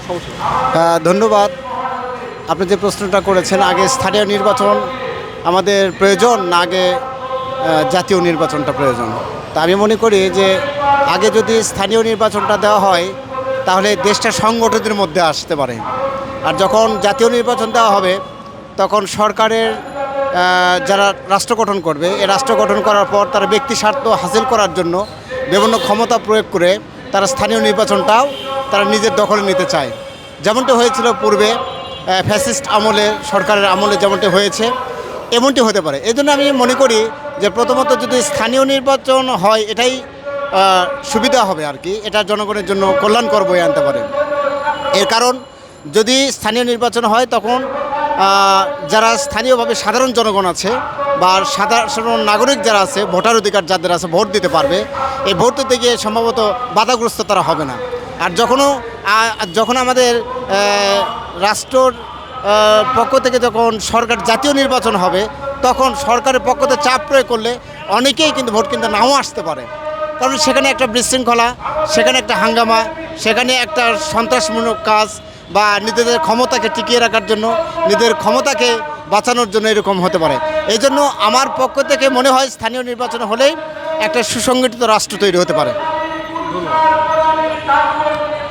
সমস্যা? ধন্যবাদ। আপনি যে প্রশ্নটা করেছেন, আগে স্থানীয় নির্বাচন আমাদের প্রয়োজন না আগে জাতীয় নির্বাচনটা প্রয়োজন? তা আমি মনে করি যে আগে যদি স্থানীয় নির্বাচনটা দেওয়া হয় তাহলে দেশটা সংগঠনের মধ্যে আসতে পারে। আর যখন জাতীয় নির্বাচন দেওয়া হবে তখন সরকারের যারা রাষ্ট্র গঠন করবে, এই রাষ্ট্র গঠন করার পর তারা ব্যক্তি স্বার্থ হাসিল করার জন্য বিভিন্ন ক্ষমতা প্রয়োগ করে তারা স্থানীয় নির্বাচনটাও তারা নিজের দখলে নিতে চায়। যেমনটি হয়েছিল পূর্বে ফ্যাসিস্ট আমলে, সরকারের আমলে যেমনটি হয়েছে, এমনটি হতে পারে। এই জন্য আমি মনে করি যে প্রথমত যদি স্থানীয় নির্বাচন হয় এটাই সুবিধা হবে আর কি, এটা জনগণের জন্য কল্যাণকর বয়ে আনতে পারে। এর কারণ যদি স্থানীয় নির্বাচন হয় তখন যারা স্থানীয়ভাবে সাধারণ জনগণ আছে বা সাধারণ নাগরিক যারা আছে, ভোটার অধিকার যাদের আছে, ভোট দিতে পারবে। এই ভোট দিতে গিয়ে সম্ভবত বাধাগ্রস্ত তারা হবে না। আর যখন আমাদের রাষ্ট্রর পক্ষ থেকে যখন সরকার জাতীয় নির্বাচন হবে তখন সরকারের পক্ষ থেকে চাপ প্রয়োগ করলে অনেকেই কিন্তু ভোট কিনতে নাও আসতে পারে। কারণ সেখানে একটা বিশৃঙ্খলা, সেখানে একটা হাঙ্গামা, সেখানে একটা সন্ত্রাসমূলক কাজ বা নিজেদের ক্ষমতাকে টিকিয়ে রাখার জন্য, নিজেদের ক্ষমতাকে বাঁচানোর জন্য এরকম হতে পারে। এই জন্য আমার পক্ষ থেকে মনে হয় স্থানীয় নির্বাচন হলেই একটা সুসংগঠিত রাষ্ট্র তৈরি হতে পারে। ধন্যবাদ।